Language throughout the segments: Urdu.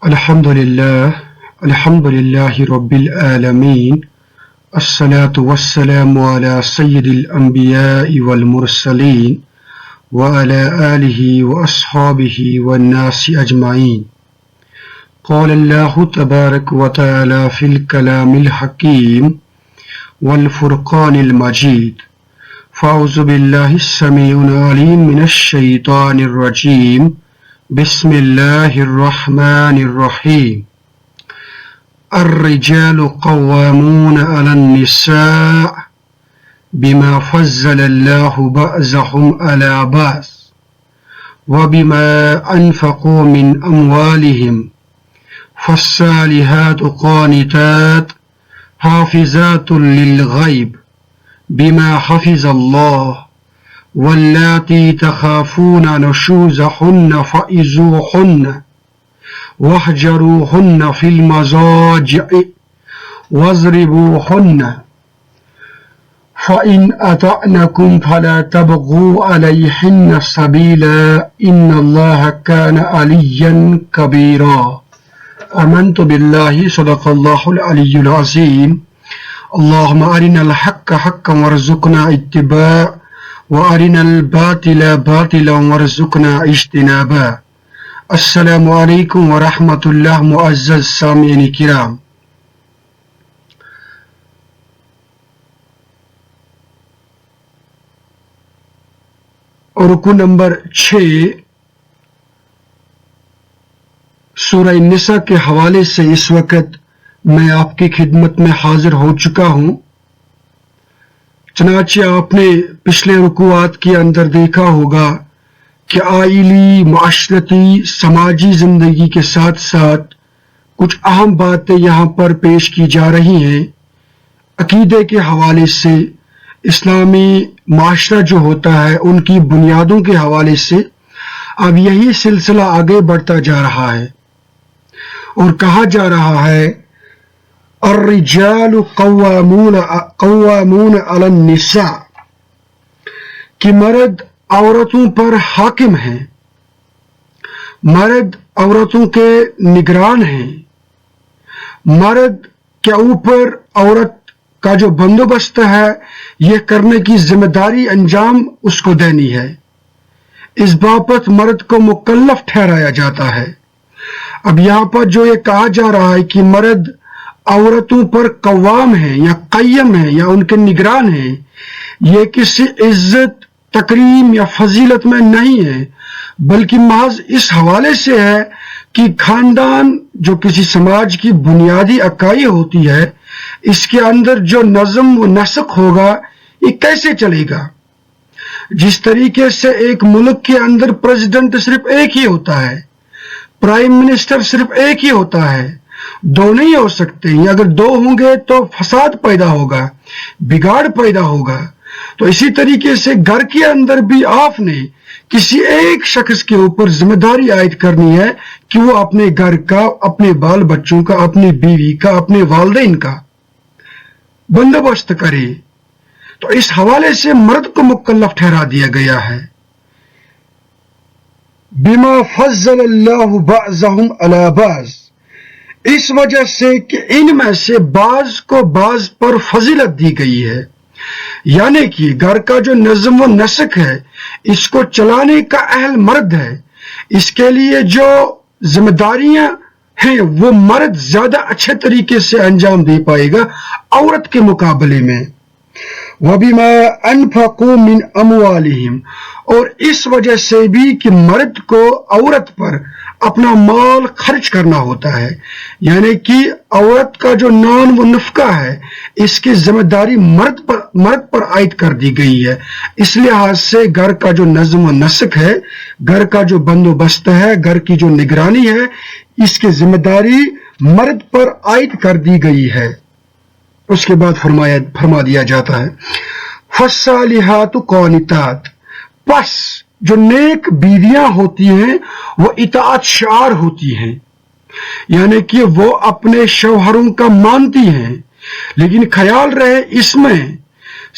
الحمد للہ رب العالمین الصلاة والسلام علی سید الانبیاء والمرسلین وعلی آلہ واصحابہ والناس اجمعین قال اللہ تبارک وتعالی فی الکلام الحکیم والفرقان المجید فاعوذ باللہ السمیع العلیم من الشیطان الرجیم بسم اللہ الرحمن الرحیم الرجال قوامون علی النساء بما فضل اللہ بعضهم علی بعض وبما انفقوا من اموالهم فالصالحات قانتات حافظات للغیب بما حفظ اللہ واللاتی تخافون نشوزهن فعظوهن واهجروهن في المضاجع واضربوهن فإن أطعنكم فلا تبغوا عليهن سبيلا إن الله كان عليا كبيرا آمنت بالله صدق الله العلي العظيم اللهم أرنا الحق حقا وارزقنا اتباعه وَأَرِنَا الْبَاطِلَ بَاطِلًا وَارْزُقْنَا اجتنابا۔ السلام علیکم ورحمۃ اللہ معزز سامعین کرام، رکوع نمبر 6 سورہ النساء کے حوالے سے اس وقت میں آپ کی خدمت میں حاضر ہو چکا ہوں۔ چنانچہ آپ نے پچھلے رکوعات کے اندر دیکھا ہوگا کہ آئلی، معاشرتی، سماجی زندگی کے ساتھ ساتھ کچھ اہم باتیں یہاں پر پیش کی جا رہی ہیں۔ عقیدے کے حوالے سے، اسلامی معاشرہ جو ہوتا ہے ان کی بنیادوں کے حوالے سے اب یہی سلسلہ آگے بڑھتا جا رہا ہے، اور کہا جا رہا ہے الرجال قوامون علی النساء کہ مرد عورتوں پر حاکم ہیں، مرد عورتوں کے نگران ہیں، مرد کے اوپر عورت کا جو بندوبست ہے یہ کرنے کی ذمہ داری انجام اس کو دینی ہے، اس بابت مرد کو مکلف ٹھہرایا جاتا ہے۔ اب یہاں پر جو یہ کہا جا رہا ہے کہ مرد عورتوں پر قوام ہیں یا قیم ہیں یا ان کے نگران ہیں، یہ کسی عزت، تکریم یا فضیلت میں نہیں ہے، بلکہ محض اس حوالے سے ہے کہ خاندان جو کسی سماج کی بنیادی اکائی ہوتی ہے، اس کے اندر جو نظم و نسق ہوگا یہ کیسے چلے گا۔ جس طریقے سے ایک ملک کے اندر پریزیڈنٹ صرف ایک ہی ہوتا ہے، پرائم منسٹر صرف ایک ہی ہوتا ہے، دو نہیں ہو سکتے، یا اگر دو ہوں گے تو فساد پیدا ہوگا، بگاڑ پیدا ہوگا۔ تو اسی طریقے سے گھر کے اندر بھی آپ نے کسی ایک شخص کے اوپر ذمہ داری عائد کرنی ہے کہ وہ اپنے گھر کا، اپنے بال بچوں کا، اپنی بیوی کا، اپنے والدین کا بندوبست کرے۔ تو اس حوالے سے مرد کو مکلف ٹھہرا دیا گیا ہے۔ بما فضل اللہ بعضهم علی بعض، اس وجہ سے کہ ان میں سے بعض کو بعض پر فضیلت دی گئی ہے، یعنی کہ گھر کا جو نظم و نسق ہے اس کو چلانے کا اہل مرد ہے، اس کے لیے جو ذمہ داریاں ہیں وہ مرد زیادہ اچھے طریقے سے انجام دے پائے گا عورت کے مقابلے میں۔ وَبِمَا أَنفَقُوا مِنْ أَمْوَالِهِمْ، اور اس وجہ سے بھی کہ مرد کو عورت پر اپنا مال خرچ کرنا ہوتا ہے، یعنی کہ عورت کا جو نان و نفقہ ہے اس کی ذمہ داری مرد پر عائد کر دی گئی ہے۔ اس لحاظ سے گھر کا جو نظم و نسق ہے، گھر کا جو بندوبست ہے، گھر کی جو نگرانی ہے، اس کی ذمہ داری مرد پر عائد کر دی گئی ہے۔ اس کے بعد فرما دیا جاتا ہے فالصالحات قانتات، پس جو نیک بیویاں ہوتی ہیں وہ اطاعت شعار ہوتی ہیں، یعنی کہ وہ اپنے شوہروں کا مانتی ہیں، لیکن خیال رہے اس میں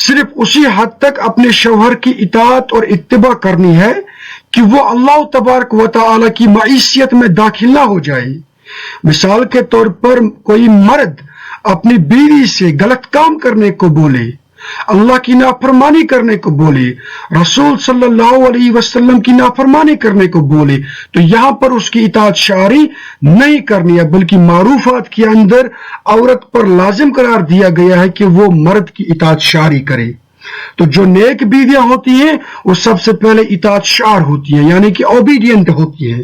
صرف اسی حد تک اپنے شوہر کی اطاعت اور اتباع کرنی ہے کہ وہ اللہ تبارک و تعالی کی معیشت میں داخل نہ ہو جائے، مثال کے طور پر کوئی مرد اپنی بیوی سے غلط کام کرنے کو بولے، اللہ کی نافرمانی کرنے کو بولے، رسول صلی اللہ علیہ وسلم کی نافرمانی کرنے کو بولے، تو یہاں پر اس کی اطاعت شرعی نہیں کرنی ہے، بلکہ معروفات کے اندر عورت پر لازم قرار دیا گیا ہے کہ وہ مرد کی اطاعت شرعی کرے۔ تو جو نیک بیویاں ہوتی ہیں وہ سب سے پہلے اطاعت شار ہوتی ہیں، یعنی کہ اوبیڈینٹ ہوتی ہیں۔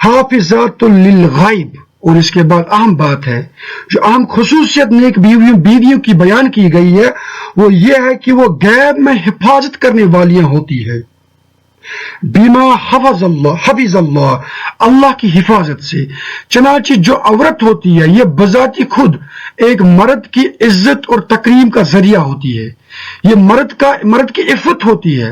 حافظات للغیب، اور اس کے بعد اہم بات ہے، جو اہم خصوصیت نیک بیویوں کی بیان کی گئی ہے وہ یہ ہے کہ وہ غیب میں حفاظت کرنے والیاں ہوتی ہے، بیما حفظ اللہ، اللہ کی حفاظت سے۔ چنانچہ جو عورت ہوتی ہے یہ بذات خود ایک مرد کی عزت اور تکریم کا ذریعہ ہوتی ہے، یہ مرد کی عفت ہوتی ہے،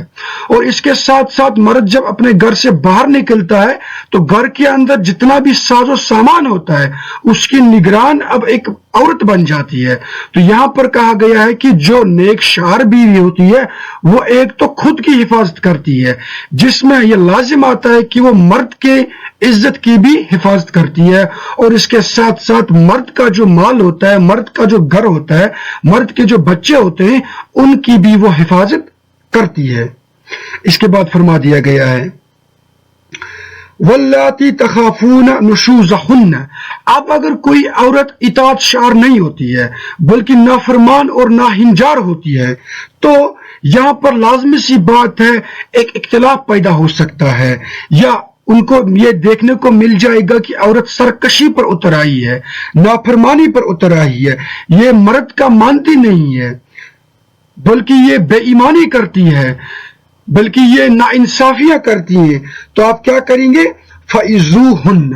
اور اس کے ساتھ ساتھ مرد جب اپنے گھر سے باہر نکلتا ہے تو گھر کے اندر جتنا بھی ساز و سامان ہوتا ہے اس کی نگران اب ایک عورت بن جاتی ہے۔ تو یہاں پر کہا گیا ہے کہ جو نیک شار بیوی ہوتی ہے وہ ایک تو خود کی حفاظت کرتی ہے، جس میں یہ لازم آتا ہے کہ وہ مرد کے عزت کی بھی حفاظت کرتی ہے، اور اس کے ساتھ ساتھ مرد کا جو مال ہوتا ہے، مرد کا جو گھر ہوتا ہے، مرد کے جو بچے ہوتے ہیں ان کی بھی وہ حفاظت کرتی ہے۔ اس کے بعد فرما دیا گیا ہے واللاتی تخافون نشوزہن، اب اگر کوئی عورت اطاعت شار نہیں ہوتی ہے بلکہ نافرمان اور ناہنجار ہوتی ہے تو یہاں پر لازمی سی بات ہے ایک اختلاف پیدا ہو سکتا ہے، یا ان کو یہ دیکھنے کو مل جائے گا کہ عورت سرکشی پر اتر آئی ہے، نافرمانی پر اتر آئی ہے، یہ مرد کا مانتی نہیں ہے بلکہ یہ بے ایمانی کرتی ہے، بلکہ یہ ناانصافیاں کرتی ہیں، تو آپ کیا کریں گے؟ فَإِذُوهُنَّ،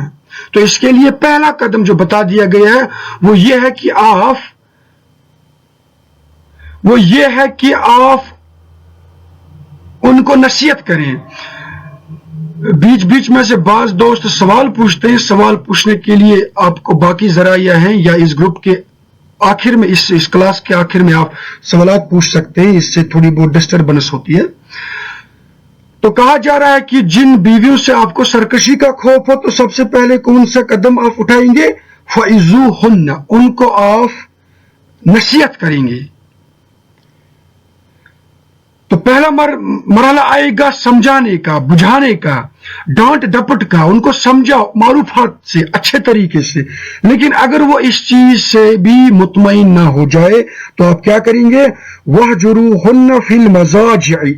تو اس کے لیے پہلا قدم جو بتا دیا گیا ہے وہ یہ ہے کہ آپ ان کو نصیحت کریں۔ بیچ میں سے بعض دوست سوال پوچھتے ہیں، سوال پوچھنے کے لیے آپ کو باقی ذرائع ہیں، یا اس گروپ کے آخر میں اس کلاس کے آخر میں آپ سوالات پوچھ سکتے ہیں، اس سے تھوڑی بہت ڈسٹربنس ہوتی ہے۔ تو کہا جا رہا ہے کہ جن بیویوں سے آپ کو سرکشی کا خوف ہو تو سب سے پہلے کون سا قدم آپ اٹھائیں گے؟ فَإِذُوهُنَّ، ان کو آپ نصیحت کریں گے۔ تو پہلا مرحلہ آئے گا سمجھانے کا، بجھانے کا، ڈانٹ ڈپٹ کا، ان کو سمجھاؤ معروفات سے، اچھے طریقے سے۔ لیکن اگر وہ اس چیز سے بھی مطمئن نہ ہو جائے تو آپ کیا کریں گے؟ وَاهْجُرُوهُنَّ فِي الْمَضَاجِعِ،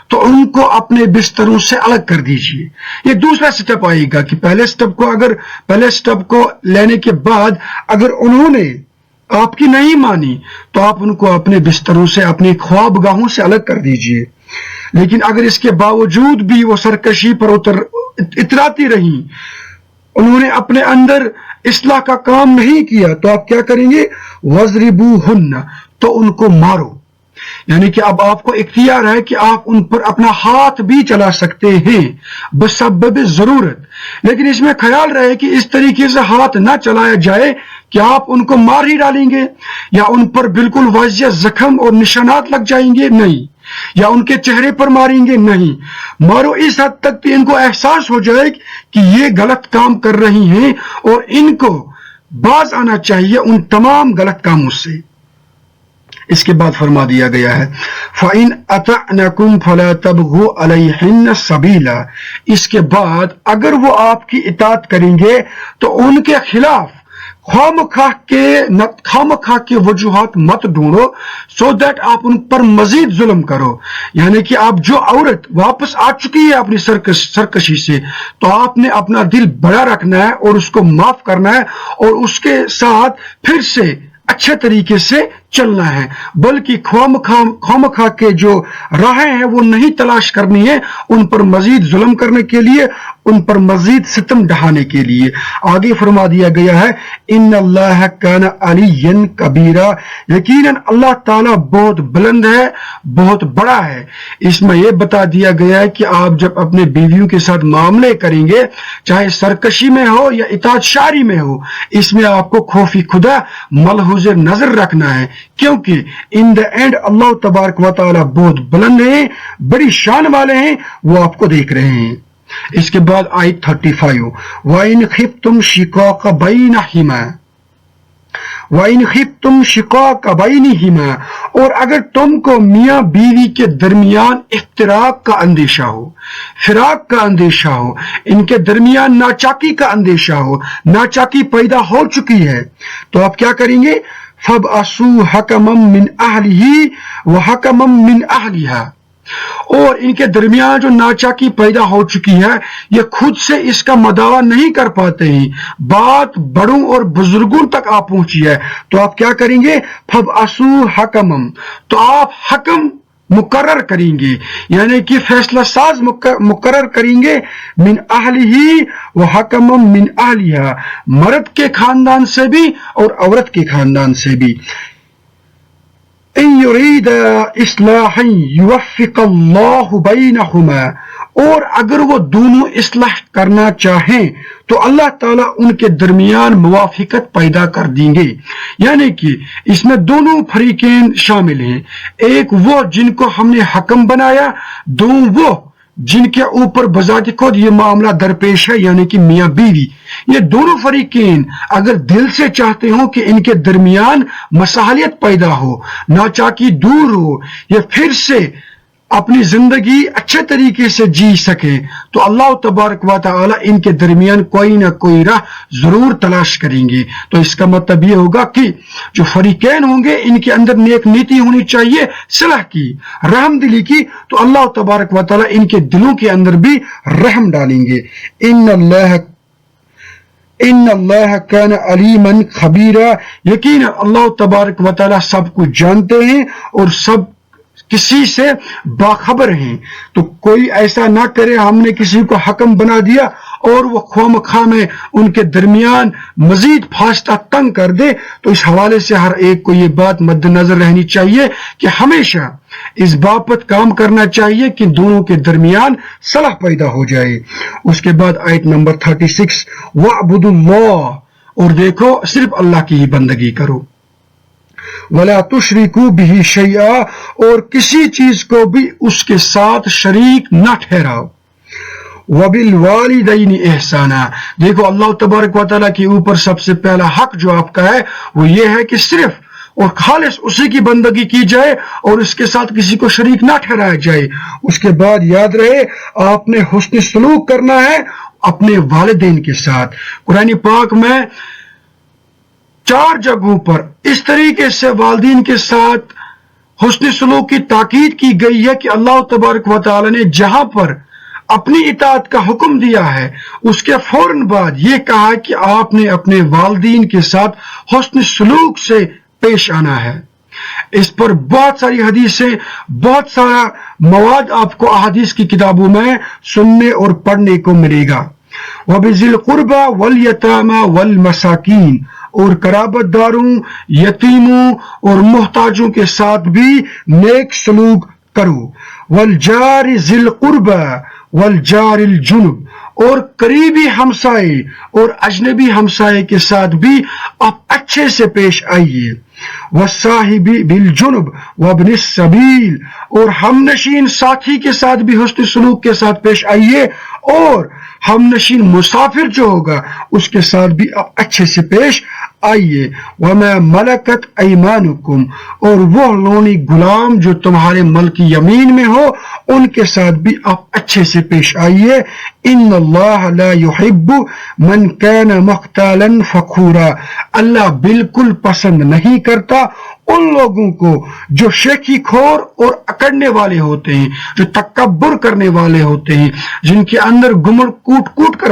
تو ان کو اپنے بستروں سے الگ کر دیجئے۔ یہ دوسرا سٹیپ آئے گا کہ پہلے سٹیپ کو لینے کے بعد اگر انہوں نے آپ کی نہیں مانی تو آپ ان کو اپنے بستروں سے، اپنی خوابگاہوں سے الگ کر دیجئے۔ لیکن اگر اس کے باوجود بھی وہ سرکشی پر اتراتی رہیں، انہوں نے اپنے اندر اصلاح کا کام نہیں کیا، تو آپ کیا کریں گے؟ وَاضْرِبُوهُنَّ، تو ان کو مارو۔ یعنی کہ اب آپ کو اختیار ہے کہ آپ ان پر اپنا ہاتھ بھی چلا سکتے ہیں بسبب ضرورت، لیکن اس میں خیال رہے کہ اس طریقے سے ہاتھ نہ چلایا جائے کہ آپ ان کو مار ہی ڈالیں گے، یا ان پر بالکل واضح زخم اور نشانات لگ جائیں گے، نہیں، یا ان کے چہرے پر ماریں گے، نہیں۔ مارو اس حد تک کہ ان کو احساس ہو جائے کہ یہ غلط کام کر رہی ہیں اور ان کو باز آنا چاہیے ان تمام غلط کاموں سے۔ اس کے بعد فرما دیا گیا ہے فَإِنْ أَطَعْنَكُمْ فَلَا تَبْغُوا عَلَيْهِنَّ سَبِيلًا، اس کے بعد اگر وہ آپ کی اطاعت کریں گے تو ان کے خلاف خواہ کے وجوہات مت ڈھونڈو، سو دیٹ آپ ان پر مزید ظلم کرو۔ یعنی کہ آپ جو عورت واپس آ چکی ہے اپنی سرکشی سے، تو آپ نے اپنا دل بڑا رکھنا ہے اور اس کو معاف کرنا ہے اور اس کے ساتھ پھر سے اچھے طریقے سے چلنا ہے، بلکہ خواہ کے جو راہیں ہیں وہ نہیں تلاش کرنی ہے ان پر مزید ظلم کرنے کے لیے، ان پر مزید ستم ڈھانے کے لیے۔ آگے فرما دیا گیا ہے ان اللہ کان علیٰ کبیرہ، یقیناً اللہ تعالیٰ بہت بلند ہے، بہت بڑا ہے۔ اس میں یہ بتا دیا گیا ہے کہ آپ جب اپنے بیویوں کے ساتھ معاملے کریں گے، چاہے سرکشی میں ہو یا اطاعت شاری میں ہو، اس میں آپ کو خوف خدا ملحوظ نظر رکھنا ہے، کیونکہ ان دا اینڈ اللہ تبارک و تعالیٰ بہت بلند ہیں، بڑی شان والے ہیں، وہ آپ کو دیکھ رہے ہیں۔ اس کے بعد آیت 35 وَإِنْ خِفْتُمْ شِقَاقَ بَيْنِهِمَا وَإِنْ خِفْتُمْ شِقَاقَ بَيْنِهِمَا، اور اگر تم کو میاں بیوی کے درمیان افتراق کا اندیشہ ہو، فراق کا اندیشہ ہو، ان کے درمیان ناچاکی کا اندیشہ ہو، ناچاکی پیدا ہو چکی ہے، تو آپ کیا کریں گے؟ فَابْعَثُوا حَكَمًا مِّنْ أَهْلِهِ وَحَكَمًا مِّنْ أَهْلِهَا، اور ان کے درمیان جو ناچاکی پیدا ہو چکی ہے یہ خود سے اس کا مداوا نہیں کر پاتے ہیں، بات بڑوں اور بزرگوں تک آ پہنچی ہے، تو آپ کیا کریں گے؟ فَابْعَثُوا حَكَمًا، تو آپ حکم مقرر کریں گے، یعنی کہ فیصلہ ساز مقرر کریں گے، من اہلہ و حکما من اہلہا، مرد کے خاندان سے بھی اور عورت کے خاندان سے بھی، ان یرید اصلاحا یوفق اللہ بینہما، اور اگر وہ دونوں اصلاح کرنا چاہیں تو اللہ تعالیٰ ان کے درمیان موافقت پیدا کر دیں گے، یعنی کہ اس میں دونوں فریقین شامل ہیں، ایک وہ جن کو ہم نے حکم بنایا، دو وہ جن کے اوپر بذات خود یہ معاملہ درپیش ہے، یعنی کہ میاں بیوی، یہ دونوں فریقین اگر دل سے چاہتے ہوں کہ ان کے درمیان مصالحت پیدا ہو، ناچاکی دور ہو، یا پھر سے اپنی زندگی اچھے طریقے سے جی سکیں، تو اللہ تبارک و تعالی ان کے درمیان کوئی نہ کوئی راہ ضرور تلاش کریں گے۔ تو اس کا مطلب یہ ہوگا کہ جو فریقین ہوں گے ان کے اندر نیک نیتی ہونی چاہیے، صلح کی، رحم دلی کی، تو اللہ تبارک و تعالی ان کے دلوں کے اندر بھی رحم ڈالیں گے۔ ان اللہ کان علیما خبیرا، یقینا اللہ تبارک و تعالی سب کچھ جانتے ہیں اور سب کسی سے باخبر ہیں، تو کوئی ایسا نہ کرے ہم نے کسی کو حکم بنا دیا اور وہ خواہ مخواہ میں ان کے درمیان مزید فاصلہ تنگ کر دے۔ تو اس حوالے سے ہر ایک کو یہ بات مد نظر رہنی چاہیے کہ ہمیشہ اس بابت کام کرنا چاہیے کہ دونوں کے درمیان صلح پیدا ہو جائے۔ اس کے بعد آیت نمبر 36 وَاعْبُدُوا اللَّهَ، اور دیکھو صرف اللہ کی ہی بندگی کرو، وَلَا تُشْرِكُوا بِهِ شَيْئًا، اور کسی چیز کو بھی اس کے ساتھ شریک نہ ٹھہراؤ، وَبِالْوَالِدَيْنِ إِحْسَانًا، دیکھو اللہ تبارک و تعالیٰ کے اوپر سب سے پہلا حق جو آپ کا ہے وہ یہ ہے کہ صرف اور خالص اسی کی بندگی کی جائے اور اس کے ساتھ کسی کو شریک نہ ٹھہرایا جائے۔ اس کے بعد یاد رہے آپ نے حسن سلوک کرنا ہے اپنے والدین کے ساتھ۔ قرآن پاک میں 4 جگہوں پر اس طریقے سے والدین کے ساتھ حسن سلوک کی تاکید کی گئی ہے کہ اللہ تبارک و تعالی نے جہاں پر اپنی اطاعت کا حکم دیا ہے اس کے فوراً بعد یہ کہا کہ آپ نے اپنے والدین کے ساتھ حسن سلوک سے پیش آنا ہے۔ اس پر بہت ساری حدیثیں، بہت سارا مواد آپ کو احادیث کی کتابوں میں سننے اور پڑھنے کو ملے گا۔ وَبِذِي الْقُرْبَى وَالْيَتَامَى وَالْمَسَاكِينِ، اور قرابت داروں، یتیموں اور محتاجوں کے ساتھ بھی نیک سلوک کرو۔ وَالْجَارِ ذِي الْقُرْبَى وَالْجَارِ الْجُنُبِ، اور قریبی ہمسائے اور اجنبی ہمسائے کے ساتھ بھی آپ اچھے سے پیش آئیے۔ وَالصَّاحِبِ بِالْجُنُبِ وَابْنِ السَّبِيلِ، اور ہم نشین ساتھی کے ساتھ بھی حسن سلوک کے ساتھ پیش آئیے، اور ہم نشین مسافر جو ہوگا اس کے ساتھ بھی آپ اچھے سے پیش آئیے۔ وَمَا مَلَكَتْ أَيْمَانُكُمْ، اور وہ لونی غلام جو تمہارے ملک یمین میں ہو ان کے ساتھ بھی آپ اچھے سے پیش آئیے۔ ان اللہ لا يحب من كان مختالا فخورا، اللہ بالکل پسند نہیں کرتا ان لوگوں کو جو شیخی خور اور اکڑنے والے ہوتے ہیں، جو تکبر کرنے والے ہوتے ہیں، جن کے اندر گمڑ کوٹ کوٹ کر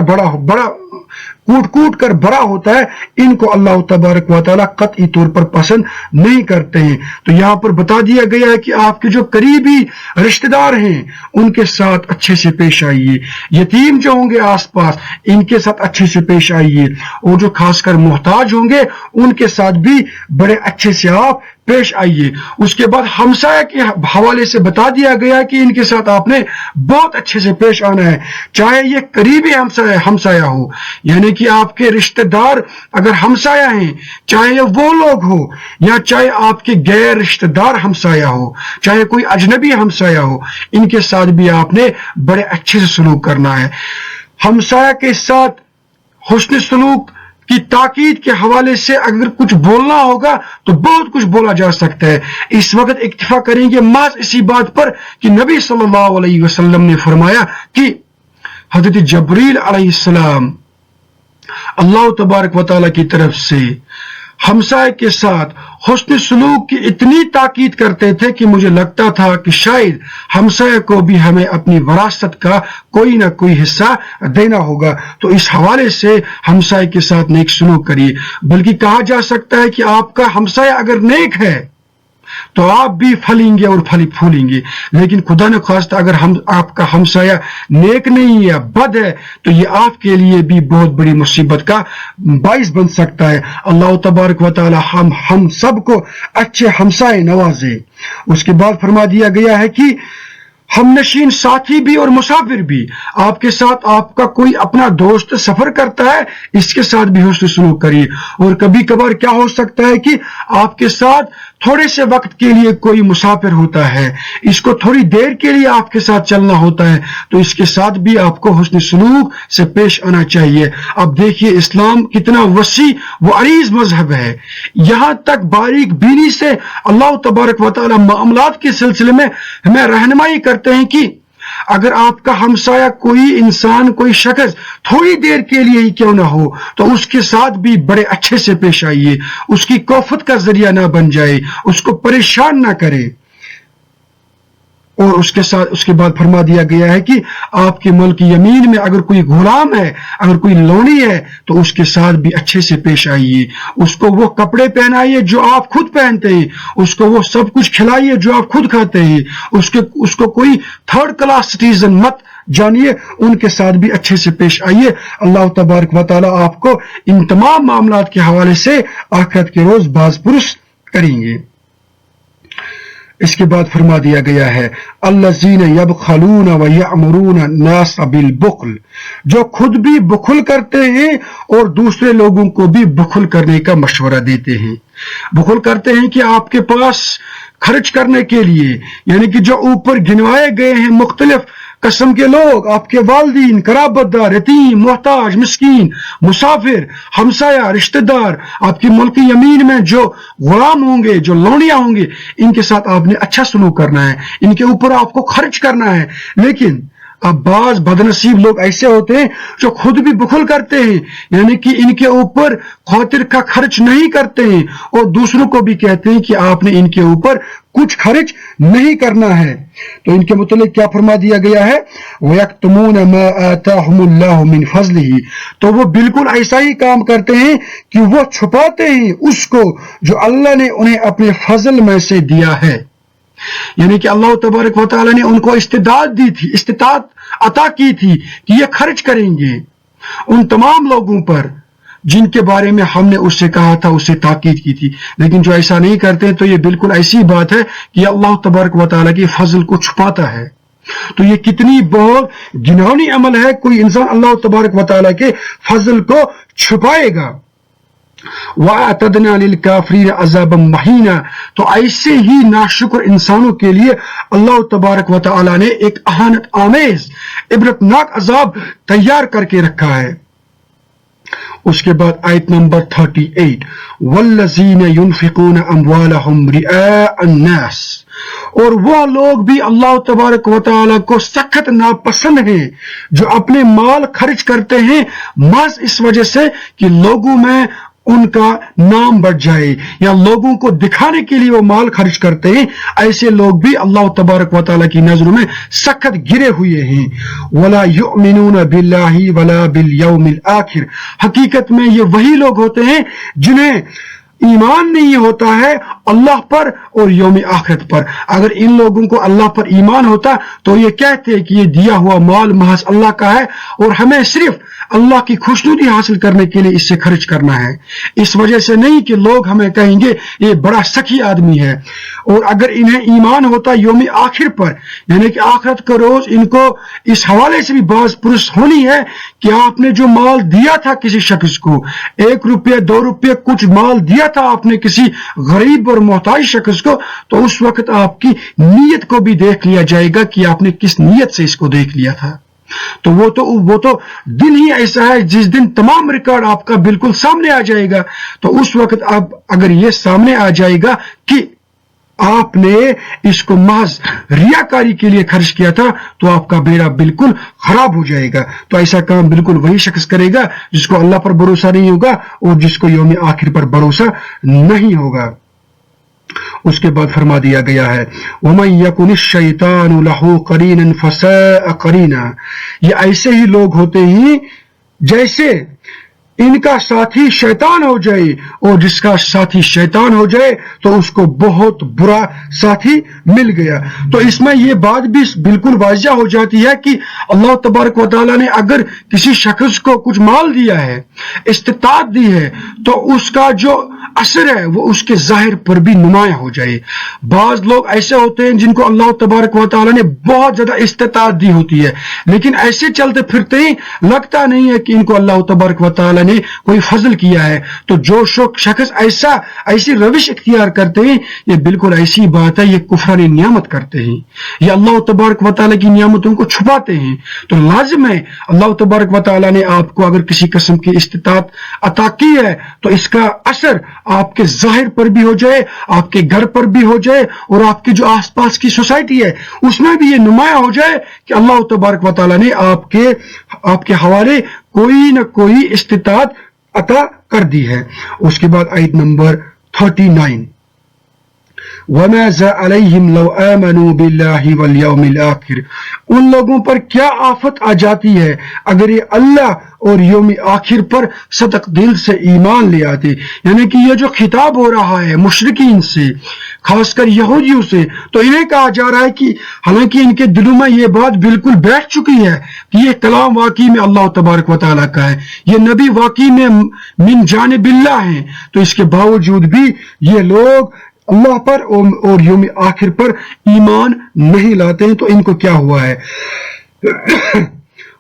بڑا ہوتا ہے، ان کو اللہ تبارک و تعالیٰ قطعی طور پر پسند نہیں کرتے ہیں۔ تو یہاں پر بتا دیا گیا ہے کہ آپ کے جو قریبی رشتہ دار ہیں ان کے ساتھ اچھے سے پیش آئیے، یتیم جو ہوں گے آس پاس ان کے ساتھ اچھے سے پیش آئیے، اور جو خاص کر محتاج ہوں گے ان کے ساتھ بھی بڑے اچھے سے آپ پیش آئیے۔ اس کے بعد ہمسایہ کے حوالے سے بتا دیا گیا کہ ان کے ساتھ آپ نے بہت اچھے سے پیش آنا ہے، چاہے یہ قریبی ہمسایہ ہو، یعنی کہ آپ کے رشتہ دار اگر ہمسایہ ہیں، چاہے وہ لوگ ہو یا چاہے آپ کے غیر رشتہ دار ہمسایہ ہو، چاہے کوئی اجنبی ہمسایہ ہو، ان کے ساتھ بھی آپ نے بڑے اچھے سے سلوک کرنا ہے۔ ہمسایہ کے ساتھ حسن سلوک کی تاکید کے حوالے سے اگر کچھ بولنا ہوگا تو بہت کچھ بولا جا سکتا ہے۔ اس وقت اکتفا کریں گے محض اسی بات پر کہ نبی صلی اللہ علیہ وسلم نے فرمایا کہ حضرت جبریل علیہ السلام اللہ تبارک و تعالیٰ کی طرف سے ہمسائے کے ساتھ حسن سلوک کی اتنی تاکید کرتے تھے کہ مجھے لگتا تھا کہ شاید ہمسائے کو بھی ہمیں اپنی وراثت کا کوئی نہ کوئی حصہ دینا ہوگا۔ تو اس حوالے سے ہمسائے کے ساتھ نیک سلوک کریے، بلکہ کہا جا سکتا ہے کہ آپ کا ہمسایہ اگر نیک ہے تو آپ بھی پھلیں گے اور پھولیں گے، لیکن خدا نہ خواستہ اگر آپ کا ہمسایہ نیک نہیں ہے، بد ہے، تو یہ آپ کے لیے بھی بہت بڑی مصیبت کا باعث بن سکتا ہے۔ اللہ تبارک و تعالی ہم سب کو اچھے ہمسائے نوازے۔ اس کے بعد فرما دیا گیا ہے کہ ہم نشین ساتھی بھی اور مسافر بھی، آپ کے ساتھ آپ کا کوئی اپنا دوست سفر کرتا ہے، اس کے ساتھ بھی حسن سلوک کریے۔ اور کبھی کبھار کیا ہو سکتا ہے کہ آپ کے ساتھ تھوڑے سے وقت کے لیے کوئی مسافر ہوتا ہے، اس کو تھوڑی دیر کے لیے آپ کے ساتھ چلنا ہوتا ہے، تو اس کے ساتھ بھی آپ کو حسن سلوک سے پیش آنا چاہیے۔ اب دیکھیے اسلام کتنا وسیع و عریض مذہب ہے، یہاں تک باریک بینی سے اللہ تبارک و تعالی معاملات کے سلسلے میں ہمیں رہنمائی کرتے ہیں کہ اگر آپ کا ہمسایہ کوئی انسان، کوئی شخص تھوڑی دیر کے لیے ہی کیوں نہ ہو تو اس کے ساتھ بھی بڑے اچھے سے پیش آئیے، اس کی کوفت کا ذریعہ نہ بن جائے، اس کو پریشان نہ کرے۔ اور اس کے بعد فرما دیا گیا ہے کہ آپ کے ملک یمین میں اگر کوئی غلام ہے، اگر کوئی لونی ہے، تو اس کے ساتھ بھی اچھے سے پیش آئیے، اس کو وہ کپڑے پہنائیے جو آپ خود پہنتے ہیں، اس کو وہ سب کچھ کھلائیے جو آپ خود کھاتے ہیں، اس کو کوئی تھرڈ کلاس سٹیزن مت جانیے، ان کے ساتھ بھی اچھے سے پیش آئیے۔ اللہ تبارک و تعالی آپ کو ان تمام معاملات کے حوالے سے آخرت کے روز باز پرس کریں گے۔ اس کے بعد فرما دیا گیا ہے الذین یبخلون ویأمرون الناس بالبخل، جو خود بھی بخل کرتے ہیں اور دوسرے لوگوں کو بھی بخل کرنے کا مشورہ دیتے ہیں۔ بخل کرتے ہیں کہ آپ کے پاس خرچ کرنے کے لیے، یعنی کہ جو اوپر گنوائے گئے ہیں مختلف قسم کے لوگ، آپ کے والدین، قرابت دار، یتیم، محتاج، مسکین، مسافر، ہمسایہ، رشتہ دار، آپ کی ملک یمین میں جو غلام ہوں گے، جو لونیاں ہوں گے، ان کے ساتھ آپ نے اچھا سلوک کرنا ہے، ان کے اوپر آپ کو خرچ کرنا ہے۔ لیکن اب بعض بدنصیب لوگ ایسے ہوتے ہیں جو خود بھی بخل کرتے ہیں، یعنی کہ ان کے اوپر خاطر کا خرچ نہیں کرتے ہیں اور دوسروں کو بھی کہتے ہیں کہ آپ نے ان کے اوپر کچھ خرچ نہیں کرنا ہے۔ تو ان کے متعلق کیا فرما دیا گیا ہے وَيَكْتُمُونَ مَا آتَاهُمُ اللَّهُ مِنْ فَضْلِهِ، تو وہ بالکل ایسا ہی کام کرتے ہیں کہ وہ چھپاتے ہیں اس کو جو اللہ نے انہیں اپنے فضل میں سے دیا ہے، یعنی کہ اللہ تبارک و تعالی نے ان کو استطاعت دی تھی، استطاعت عطا کی تھی کہ یہ خرچ کریں گے ان تمام لوگوں پر جن کے بارے میں ہم نے اس سے کہا تھا، اس سے تاکید کی تھی۔ لیکن جو ایسا نہیں کرتے تو یہ بالکل ایسی بات ہے کہ اللہ تبارک و تعالیٰ کے فضل کو چھپاتا ہے۔ تو یہ کتنی بہت گھناؤنی عمل ہے، کوئی انسان اللہ تبارک و تعالیٰ کے فضل کو چھپائے گا۔ وَأَعْتَدْنَا لِلْكَافِرِينَ عَذَابًا مَّهِينًا، تو ایسے ہی ناشکر انسانوں کے لیے اللہ تبارک و تعالیٰ نے ایک اہانت آمیز عبرتناک عذاب تیار کر کے رکھا ہے۔ اس کے بعد آیت نمبر 38 وَالَّذِينَ يُنْفِقُونَ أَمْوَالَهُمْ رِئَاءَ النَّاسِ، اور وہ لوگ بھی اللہ تبارک و تعالیٰ کو سخت ناپسند ہیں جو اپنے مال خرچ کرتے ہیں محض اس وجہ سے کہ لوگوں میں ان کا نام بڑھ جائے یا لوگوں کو دکھانے کے لیے وہ مال خرچ کرتے ہیں، ایسے لوگ بھی اللہ تبارک و تعالیٰ کی نظروں میں سخت گرے ہوئے ہیں۔ وَلَا يُؤْمِنُونَ بِاللَّهِ وَلَا بِالْيَوْمِ الْآخِرِ، حقیقت میں یہ وہی لوگ ہوتے ہیں جنہیں ایمان نہیں ہوتا ہے اللہ پر اور یوم آخرت پر۔ اگر ان لوگوں کو اللہ پر ایمان ہوتا تو یہ کہتے کہ یہ دیا ہوا مال محض اللہ کا ہے اور ہمیں صرف اللہ کی خوشنودی حاصل کرنے کے لیے اس سے خرچ کرنا ہے، اس وجہ سے نہیں کہ لوگ ہمیں کہیں گے یہ بڑا سخی آدمی ہے۔ اور اگر انہیں ایمان ہوتا یوم آخر پر، یعنی کہ آخرت کا روز، ان کو اس حوالے سے بھی باز پرس ہونی ہے کہ آپ نے جو مال دیا تھا کسی شخص کو، 1 روپیہ 2 روپیہ کچھ مال دیا تھا آپ نے کسی غریب اور محتاج شخص کو، تو اس وقت آپ کی نیت کو بھی دیکھ لیا جائے گا کہ آپ نے کس نیت سے اس کو دیکھ لیا تھا۔ تو وہ تو دن ہی ایسا ہے جس دن تمام ریکارڈ آپ کا بالکل سامنے آ جائے گا۔ تو اس وقت اب اگر یہ سامنے آ جائے گا کہ آپ نے اس کو محض ریاکاری کے لیے خرچ کیا تھا، تو آپ کا بیڑا بالکل خراب ہو جائے گا۔ تو ایسا کام بالکل وہی شخص کرے گا جس کو اللہ پر بھروسہ نہیں ہوگا اور جس کو یوم آخر پر بھروسہ نہیں ہوگا۔ اس کے بعد فرما دیا گیا ہے وَمَن يَكُنِ الشَّيْطَانُ لَهُ قَرِينًا فَسَاءَ قَرِينًا، یہ ایسے ہی لوگ ہوتے ہیں جیسے ان کا ساتھی شیطان ہو جائے، اور جس کا ساتھی شیطان ہو جائے تو اس کو بہت برا ساتھی مل گیا۔ تو اس میں یہ بات بھی بالکل واضح ہو جاتی ہے کہ اللہ تبارک و تعالیٰ نے اگر کسی شخص کو کچھ مال دیا ہے، استطاعت دی ہے، تو اس کا جو اثر ہے وہ اس کے ظاہر پر بھی نمایاں ہو جائے۔ بعض لوگ ایسے ہوتے ہیں جن کو اللہ تبارک و تعالیٰ نے بہت زیادہ استطاعت دی ہوتی ہے، لیکن ایسے چلتے پھرتے ہی لگتا نہیں ہے کہ ان کو اللہ تبارک و تعالیٰ نے کوئی فضل کیا ہے۔ تو جو شخص ایسی روش اختیار کرتے ہیں، یہ بالکل ایسی بات ہے، یہ کفران نعمت کرتے ہیں، یہ اللہ تبارک و تعالیٰ کی نعمتوں کو چھپاتے ہیں۔ تو لازم ہے اللہ تبارک و تعالیٰ نے آپ کو اگر کسی قسم کی استطاعت عطا کی ہے تو اس کا اثر آپ کے ظاہر پر بھی ہو جائے، آپ کے گھر پر بھی ہو جائے، اور آپ کے جو آس پاس کی سوسائٹی ہے اس میں بھی یہ نمایاں ہو جائے کہ اللہ تبارک و تعالیٰ نے آپ کے حوالے کوئی نہ کوئی استطاعت عطا کر دی ہے۔ اس کے بعد آیت نمبر 39 وَمَاذَا عَلَيْهِمْ لَوْ آمَنُوا بِاللَّهِ وَالْيَوْمِ الْآخِرِ، ان لوگوں پر کیا آفت آ جاتی ہے اگر یہ اللہ اور یوم آخر پر صدق دل سے ایمان لے آتے۔ یعنی کہ یہ جو خطاب ہو رہا ہے مشرکین سے، خاص کر یہودیوں سے، تو انہیں کہا جا رہا ہے کہ حالانکہ ان کے دلوں میں یہ بات بالکل بیٹھ چکی ہے کہ یہ کلام واقعی میں اللہ تبارک و تعالیٰ کا ہے، یہ نبی واقعی میں من جانب اللہ ہیں، تو اس کے باوجود بھی یہ لوگ اللہ پر اور یوم آخر پر ایمان نہیں لاتے ہیں۔ تو ان کو کیا ہوا ہے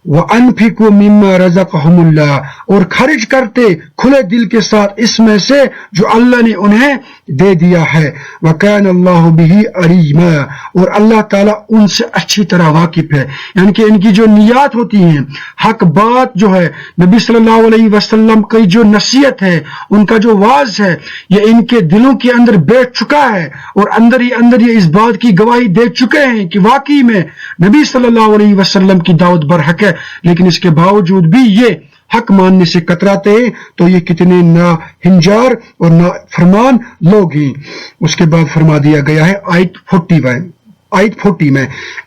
وَأَنفِقُوا مِمَّا رَزَقَهُمُ اللَّهُ، اور خرچ کرتے کھلے دل کے ساتھ اس میں سے جو اللہ نے انہیں دے دیا ہے۔ وَكَانَ اللَّهُ بِهِ عَلِيمًا، اور اللہ تعالیٰ ان سے اچھی طرح واقف ہے۔ یعنی کہ ان کی جو نیات ہوتی ہیں، حق بات جو ہے، نبی صلی اللہ علیہ وسلم کی جو نصیحت ہے، ان کا جو واعظ ہے، یہ ان کے دلوں کے اندر بیٹھ چکا ہے، اور اندر ہی اندر یہ اس بات کی گواہی دے چکے ہیں کہ واقعی میں نبی صلی اللہ علیہ وسلم کی دعوت برحق ہے، لیکن اس کے باوجود بھی یہ حق ماننے سے کتراتے ہیں۔ تو یہ کتنے ناہنجار اور نافرمان لوگ ہیں۔ اس کے بعد فرما دیا گیا ہے آیت 40 میں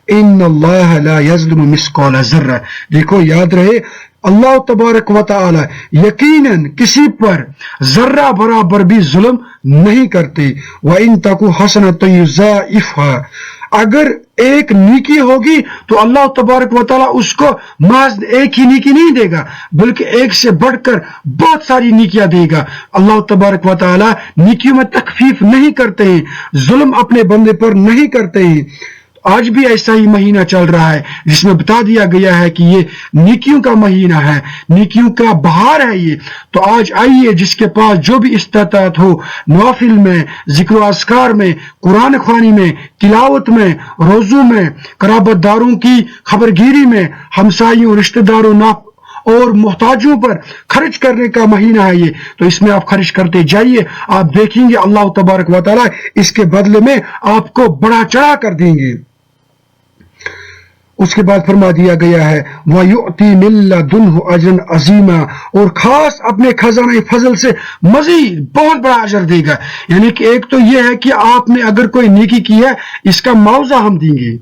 ان اللہ لا یظلم مثقال ذرہ، دیکھو یاد رہے اللہ تبارک و تعالی یقیناً کسی پر ذرہ برابر بھی ظلم نہیں کرتے۔ وَإِن تَكُ حَسَنَةٌ يُضَاعِفْهَا، اگر ایک نیکی ہوگی تو اللہ تبارک و تعالیٰ اس کو محض ایک ہی نیکی نہیں دے گا، بلکہ ایک سے بڑھ کر بہت ساری نیکیاں دے گا۔ اللہ تبارک و تعالیٰ نیکیوں میں تخفیف نہیں کرتے ہیں، ظلم اپنے بندے پر نہیں کرتے ہیں۔ آج بھی ایسا ہی مہینہ چل رہا ہے جس میں بتا دیا گیا ہے کہ یہ نیکیوں کا مہینہ ہے، نیکیوں کا بہار ہے یہ۔ تو آج آئیے جس کے پاس جو بھی استطاعت ہو، نوافل میں، ذکر و اذکار میں، قرآن خوانی میں، تلاوت میں، روزوں میں، قرابت داروں کی خبرگیری میں، ہمسایوں، رشتہ داروں اور محتاجوں پر خرچ کرنے کا مہینہ ہے یہ۔ تو اس میں آپ خرچ کرتے جائیے، آپ دیکھیں گے اللہ تبارک و تعالیٰ اس کے بدلے میں آپ کو بڑا چڑھا کر دیں گے۔ اس کے بعد فرما دیا گیا ہے وَيُؤْتِي مِن لَّدُنْهُ أَجْرًا عَظِيمًا، اور خاص اپنے خزانہ فضل سے مزید بہت بڑا اجر دے گا۔ یعنی کہ ایک تو یہ ہے کہ آپ نے اگر کوئی نیکی کی ہے اس کا معاوضہ ہم دیں گے،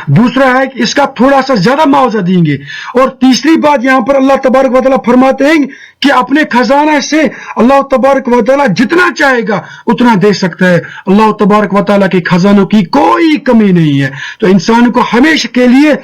دوسرا ہے کہ اس کا تھوڑا سا زیادہ معاوضہ دیں گے، اور تیسری بات یہاں پر اللہ تبارک و تعالیٰ فرماتے ہیں کہ اپنے خزانہ سے اللہ تبارک و تعالیٰ جتنا چاہے گا اتنا دے سکتا ہے۔ اللہ تبارک و تعالیٰ کے خزانوں کی کوئی کمی نہیں ہے۔ تو انسان کو ہمیشہ کے لیے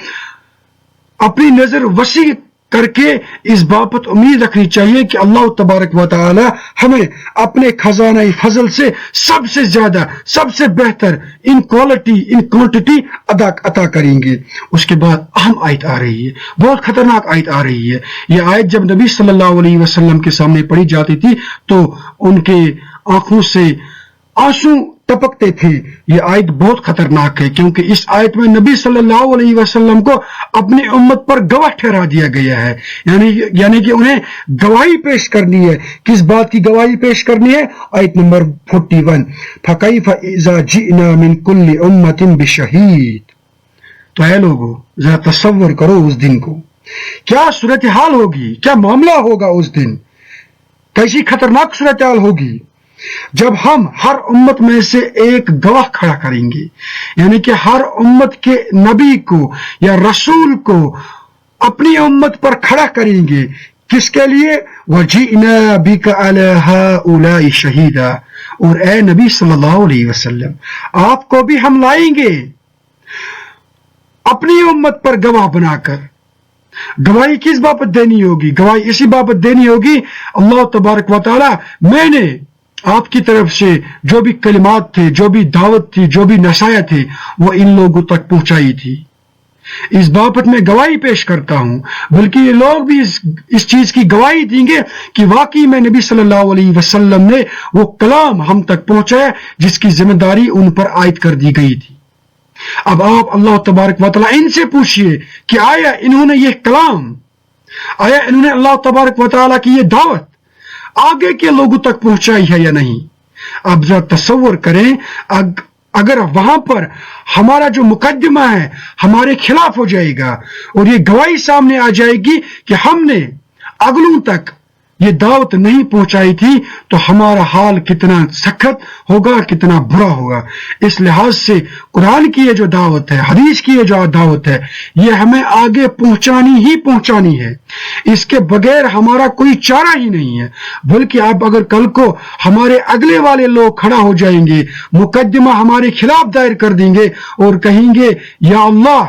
اپنی نظر وسیع کر کے اس بابت امید رکھنی چاہیے کہ اللہ تبارک و تعالی ہمیں اپنے خزانہ فضل سے سب سے زیادہ سب سے بہتر ان کوالٹی ان کوانٹٹی عطا کریں گے۔ اس کے بعد اہم آیت آ رہی ہے، بہت خطرناک آیت آ رہی ہے۔ یہ آیت جب نبی صلی اللہ علیہ وسلم کے سامنے پڑھی جاتی تھی تو ان کے آنکھوں سے آنسو ٹپکتے تھے۔ یہ آیت بہت خطرناک ہے کیونکہ اس آیت میں نبی صلی اللہ علیہ وسلم کو اپنی امت پر گواہ ٹھہرا دیا گیا ہے، یعنی کہ انہیں گواہی پیش کرنی ہے۔ کس بات کی گواہی پیش کرنی ہے؟ آیت نمبر 41، فَكَيْفَ إِذَا جِئْنَا مِنْ كُلِّ أُمَّةٍ بِشَهِيدٍ۔ تو اے لوگو ذرا تصور کرو اس دن کو، کیا صورتحال ہوگی، کیا معاملہ ہوگا اس دن، کیسی خطرناک صورتحال ہوگی جب ہم ہر امت میں سے ایک گواہ کھڑا کریں گے، یعنی کہ ہر امت کے نبی کو یا رسول کو اپنی امت پر کھڑا کریں گے۔ کس کے لیے؟ وَجِئْنَا بِكَ عَلَى هَؤُلَاءِ شَهِيدًا، اور اے نبی صلی اللہ علیہ وسلم آپ کو بھی ہم لائیں گے اپنی امت پر گواہ بنا کر۔ گواہی کس بابت دینی ہوگی؟ گواہی اسی بابت دینی ہوگی، اللہ تبارک و تعالی میں نے آپ کی طرف سے جو بھی کلمات تھے، جو بھی دعوت تھی، جو بھی نصیحت تھی، وہ ان لوگوں تک پہنچائی تھی۔ اس بابت میں گواہی پیش کرتا ہوں، بلکہ یہ لوگ بھی اس چیز کی گواہی دیں گے کہ واقعی میں نبی صلی اللہ علیہ وسلم نے وہ کلام ہم تک پہنچایا جس کی ذمہ داری ان پر عائد کر دی گئی تھی۔ اب آپ اللہ تبارک و تعالیٰ ان سے پوچھئے کہ آیا انہوں نے یہ کلام، آیا انہوں نے اللہ تبارک و تعالیٰ کی یہ دعوت آگے کے لوگوں تک پہنچائی ہے یا نہیں؟ اب ذرا تصور کریں اگر وہاں پر ہمارا جو مقدمہ ہے ہمارے خلاف ہو جائے گا اور یہ گواہی سامنے آ جائے گی کہ ہم نے اگلوں تک یہ دعوت نہیں پہنچائی تھی، تو ہمارا حال کتنا سخت ہوگا، کتنا برا ہوگا۔ اس لحاظ سے قرآن کی یہ جو دعوت ہے، حدیث کی یہ جو دعوت ہے، یہ ہمیں آگے پہنچانی ہے۔ اس کے بغیر ہمارا کوئی چارہ ہی نہیں ہے۔ بلکہ اب اگر کل کو ہمارے اگلے والے لوگ کھڑا ہو جائیں گے، مقدمہ ہمارے خلاف دائر کر دیں گے اور کہیں گے یا اللہ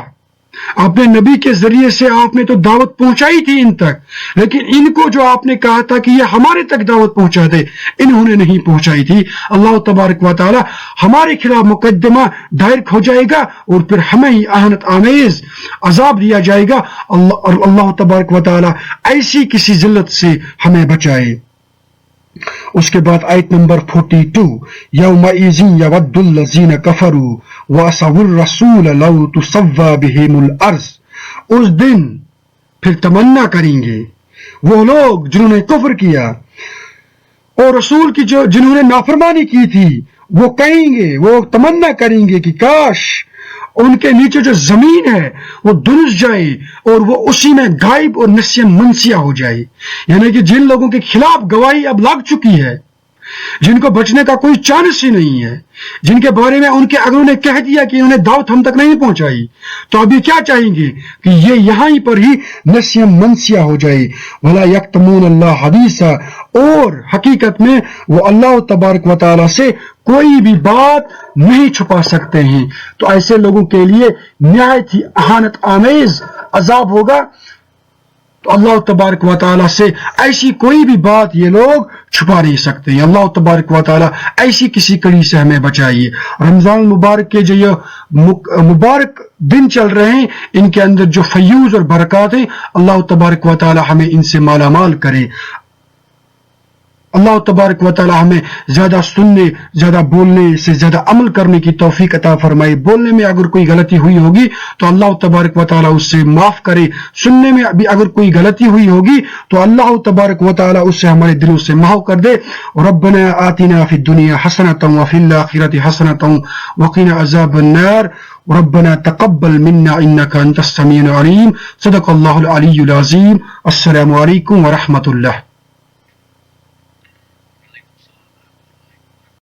اپنے نبی کے ذریعے سے آپ نے تو دعوت پہنچائی تھی ان تک، لیکن ان کو جو آپ نے کہا تھا کہ یہ ہمارے تک دعوت پہنچا دے، انہوں نے نہیں پہنچائی تھی، اللہ تبارک و تعالی ہمارے خلاف مقدمہ دائر ہو جائے گا اور پھر ہمیں ہی اہانت آمیز عذاب دیا جائے گا۔ اللہ تبارک و تعالی ایسی کسی ذلت سے ہمیں بچائے۔ اس کے بعد آیت نمبر 42، یومئذ یود الذین کفروا وعصوا الرسول لو تسوی بہم الارض۔ اس دن پھر تمنا کریں گے وہ لوگ جنہوں نے کفر کیا اور رسول کی جنہوں نے نافرمانی کی تھی، وہ کہیں گے، وہ تمنا کریں گے کہ کاش ان کے نیچے جو زمین ہے وہ دنس جائے اور وہ اسی میں غائب اور نسیان منسیہ ہو جائے۔ یعنی کہ جن لوگوں کے خلاف گواہی اب لگ چکی ہے، جن کو بچنے کا کوئی چانس ہی نہیں ہے، جن کے بارے میں ان کے اگلوں نے کہہ دیا کہ انہیں دعوت ہم تک نہیں پہنچائی، تو ابھی کیا چاہیں گے کہ یہ یہاں پر ہی نسیان منسیہ ہو جائے۔ وَلَا يَكْتُمُونَ اللَّهَ حَدِيثًا، اور حقیقت میں وہ اللہ تبارک و تعالیٰ سے کوئی بھی بات نہیں چھپا سکتے ہیں۔ تو ایسے لوگوں کے لیے نہایت ہی اہانت آمیز عذاب ہوگا۔ تو اللہ تبارک و تعالیٰ سے ایسی کوئی بھی بات یہ لوگ چھپا نہیں سکتے ہیں۔ اللہ تبارک و تعالیٰ ایسی کسی کڑی سے ہمیں بچائیے۔ رمضان المبارک کے جو یہ مبارک دن چل رہے ہیں، ان کے اندر جو فیوز اور برکات ہیں، اللہ تبارک و تعالیٰ ہمیں ان سے مالا مال کرے۔ اللہ تبارک و تعالی ہمیں زیادہ سننے، زیادہ بولنے سے زیادہ عمل کرنے کی توفیق عطا فرمائے۔ بولنے میں اگر کوئی غلطی ہوئی ہوگی تو اللہ تبارک و تعالی اس سے معاف کرے، سننے میں بھی اگر کوئی غلطی ہوئی ہوگی تو اللہ تبارک و تعالی اس سے ہمارے دلوں سے محو کر دے۔ ربنا آتنا فی الدنیا حسنۃ وفی الآخرۃ حسنۃ وقنا عذاب النار۔ ربنا تقبل منا انک انت السمیع العلیم۔ صدق اللہ العلی العظیم۔ السلام علیکم ورحمۃ اللہ۔